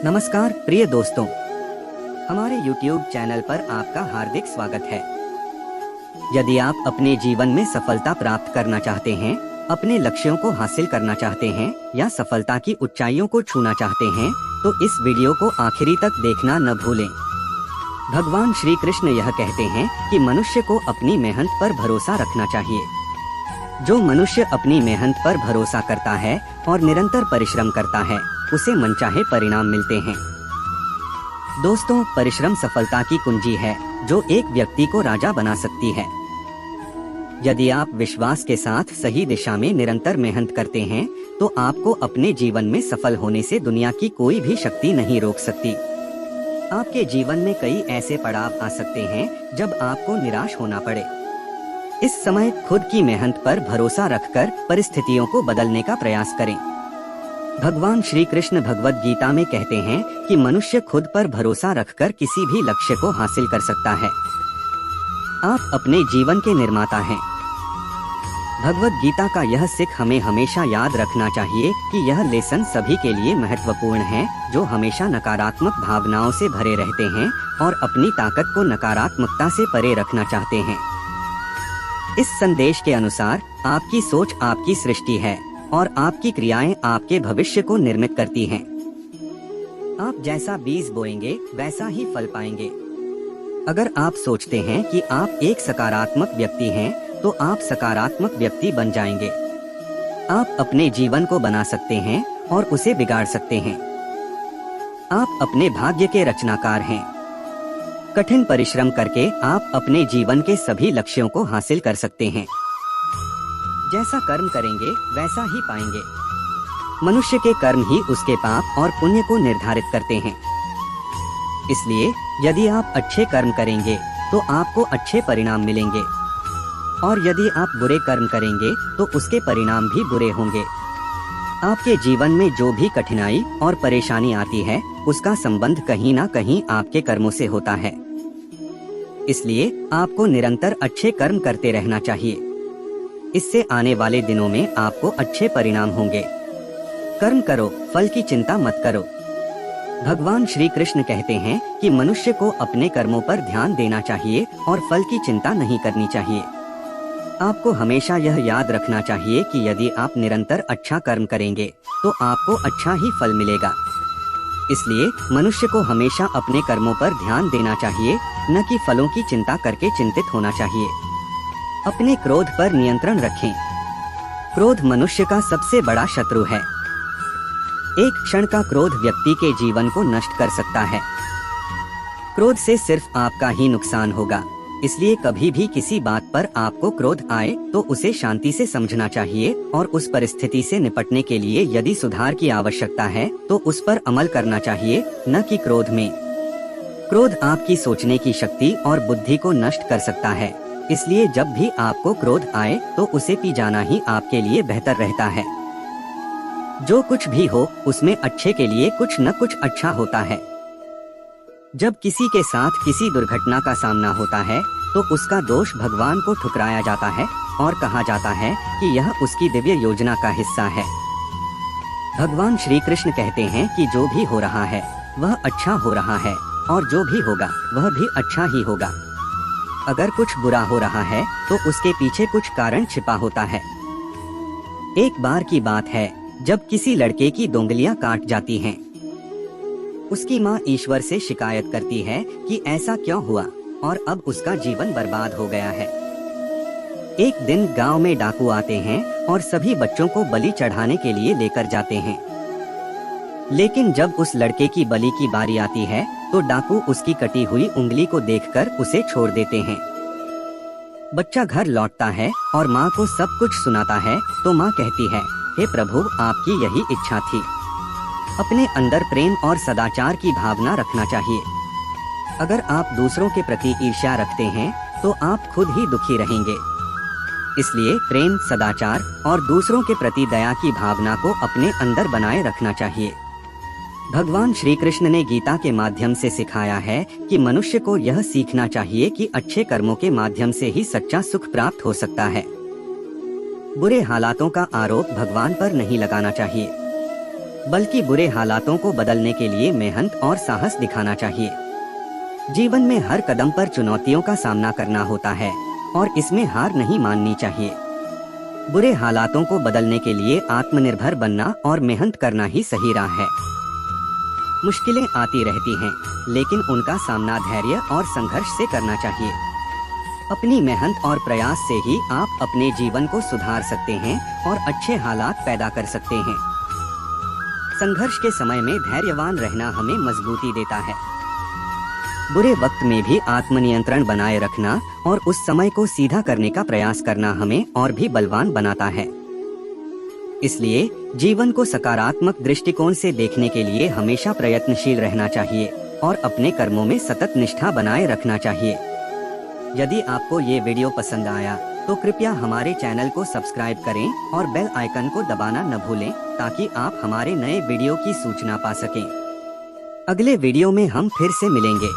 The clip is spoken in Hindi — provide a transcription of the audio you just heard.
नमस्कार प्रिय दोस्तों, हमारे YouTube चैनल पर आपका हार्दिक स्वागत है। यदि आप अपने जीवन में सफलता प्राप्त करना चाहते हैं, अपने लक्ष्यों को हासिल करना चाहते हैं या सफलता की ऊंचाइयों को छूना चाहते हैं, तो इस वीडियो को आखिरी तक देखना न भूलें। भगवान श्री कृष्ण यह कहते हैं कि मनुष्य को अपनी मेहनत पर भरोसा रखना चाहिए। जो मनुष्य अपनी मेहनत पर भरोसा करता है और निरंतर परिश्रम करता है, उसे मनचाहे परिणाम मिलते हैं। दोस्तों, परिश्रम सफलता की कुंजी है जो एक व्यक्ति को राजा बना सकती है। यदि आप विश्वास के साथ सही दिशा में निरंतर मेहनत करते हैं, तो आपको अपने जीवन में सफल होने से दुनिया की कोई भी शक्ति नहीं रोक सकती। आपके जीवन में कई ऐसे पड़ाव आ सकते हैं जब आपको निराश होना पड़े। इस समय खुद की मेहनत पर भरोसा रखकर परिस्थितियों को बदलने का प्रयास करें। भगवान श्री कृष्ण भगवद गीता में कहते हैं कि मनुष्य खुद पर भरोसा रखकर किसी भी लक्ष्य को हासिल कर सकता है। आप अपने जीवन के निर्माता हैं। भगवद गीता का यह सिख हमें हमेशा याद रखना चाहिए कि यह लेसन सभी के लिए महत्वपूर्ण है जो हमेशा नकारात्मक भावनाओं से भरे रहते हैं और अपनी ताकत को नकारात्मकता से परे रखना चाहते हैं। इस संदेश के अनुसार आपकी सोच आपकी सृष्टि है और आपकी क्रियाएं आपके भविष्य को निर्मित करती हैं। आप जैसा बीज बोएंगे वैसा ही फल पाएंगे। अगर आप सोचते हैं कि आप एक सकारात्मक व्यक्ति हैं, तो आप सकारात्मक व्यक्ति बन जाएंगे। आप अपने जीवन को बना सकते हैं और उसे बिगाड़ सकते हैं। आप अपने भाग्य के रचनाकार हैं। कठिन परिश्रम करके आप अपने जीवन के सभी लक्ष्यों को हासिल कर सकते हैं। जैसा कर्म करेंगे वैसा ही पाएंगे। मनुष्य के कर्म ही उसके पाप और पुण्य को निर्धारित करते हैं। इसलिए यदि आप अच्छे कर्म करेंगे तो आपको अच्छे परिणाम मिलेंगे, और यदि आप बुरे कर्म करेंगे तो उसके परिणाम भी बुरे होंगे। आपके जीवन में जो भी कठिनाई और परेशानी आती है, उसका संबंध कहीं ना कहीं आपके कर्मों से होता है। इसलिए आपको निरंतर अच्छे कर्म करते रहना चाहिए। इससे आने वाले दिनों में आपको अच्छे परिणाम होंगे। कर्म करो, फल की चिंता मत करो। भगवान श्री कृष्ण कहते हैं कि मनुष्य को अपने कर्मों पर ध्यान देना चाहिए और फल की चिंता नहीं करनी चाहिए। आपको हमेशा यह याद रखना चाहिए कि यदि आप निरंतर अच्छा कर्म करेंगे तो आपको अच्छा ही फल मिलेगा। इसलिए मनुष्य को हमेशा अपने कर्मों पर ध्यान देना चाहिए, न कि फलों की चिंता करके चिंतित होना चाहिए। अपने क्रोध पर नियंत्रण रखें। क्रोध मनुष्य का सबसे बड़ा शत्रु है। एक क्षण का क्रोध व्यक्ति के जीवन को नष्ट कर सकता है। क्रोध से सिर्फ आपका ही नुकसान होगा। इसलिए कभी भी किसी बात पर आपको क्रोध आए तो उसे शांति से समझना चाहिए और उस परिस्थिति से निपटने के लिए यदि सुधार की आवश्यकता है तो उस पर अमल करना चाहिए, न कि क्रोध में। क्रोध आपकी सोचने की शक्ति और बुद्धि को नष्ट कर सकता है। इसलिए जब भी आपको क्रोध आए तो उसे पी जाना ही आपके लिए बेहतर रहता है। जो कुछ भी हो उसमें अच्छे के लिए कुछ न कुछ अच्छा होता है। जब किसी के साथ किसी दुर्घटना का सामना होता है तो उसका दोष भगवान को ठुकराया जाता है और कहा जाता है कि यह उसकी दिव्य योजना का हिस्सा है। भगवान श्री कृष्ण कहते हैं कि जो भी हो रहा है वह अच्छा हो रहा है और जो भी होगा वह भी अच्छा ही होगा। अगर कुछ बुरा हो रहा है तो उसके पीछे कुछ कारण छिपा होता है। एक बार की बात है जब किसी लड़के की दोंगलियां काट जाती हैं। उसकी माँ ईश्वर से शिकायत करती है कि ऐसा क्यों हुआ और अब उसका जीवन बर्बाद हो गया है। एक दिन गांव में डाकू आते हैं और सभी बच्चों को बलि चढ़ाने के लिए लेकर जाते हैं। लेकिन जब उस लड़के की बलि की बारी आती है तो डाकू उसकी कटी हुई उंगली को देखकर उसे छोड़ देते हैं। बच्चा घर लौटता है और माँ को सब कुछ सुनाता है तो माँ कहती है, हे प्रभु, आपकी यही इच्छा थी। अपने अंदर प्रेम और सदाचार की भावना रखना चाहिए। अगर आप दूसरों के प्रति ईर्ष्या रखते हैं तो आप खुद ही दुखी रहेंगे। इसलिए प्रेम, सदाचार और दूसरों के प्रति दया की भावना को अपने अंदर बनाए रखना चाहिए। भगवान श्री कृष्ण ने गीता के माध्यम से सिखाया है कि मनुष्य को यह सीखना चाहिए कि अच्छे कर्मों के माध्यम से ही सच्चा सुख प्राप्त हो सकता है। बुरे हालातों का आरोप भगवान पर नहीं लगाना चाहिए। बल्कि बुरे हालातों को बदलने के लिए मेहनत और साहस दिखाना चाहिए। जीवन में हर कदम पर चुनौतियों का सामना करना होता है और इसमें हार नहीं माननी चाहिए। बुरे हालातों को बदलने के लिए आत्मनिर्भर बनना और मेहनत करना ही सही राह है। मुश्किलें आती रहती हैं, लेकिन उनका सामना धैर्य और संघर्ष से करना चाहिए। अपनी मेहनत और प्रयास से ही आप अपने जीवन को सुधार सकते हैं और अच्छे हालात पैदा कर सकते हैं। संघर्ष के समय में धैर्यवान रहना हमें मजबूती देता है। बुरे वक्त में भी आत्मनियंत्रण बनाए रखना और उस समय को सीधा करने का प्रयास करना हमें और भी बलवान बनाता है। इसलिए जीवन को सकारात्मक दृष्टिकोण से देखने के लिए हमेशा प्रयत्नशील रहना चाहिए और अपने कर्मों में सतत निष्ठा बनाए रखना चाहिए। यदि आपको ये वीडियो पसंद आया तो कृपया हमारे चैनल को सब्सक्राइब करें और बेल आइकन को दबाना न भूलें, ताकि आप हमारे नए वीडियो की सूचना पा सकें। अगले वीडियो में हम फिर से मिलेंगे।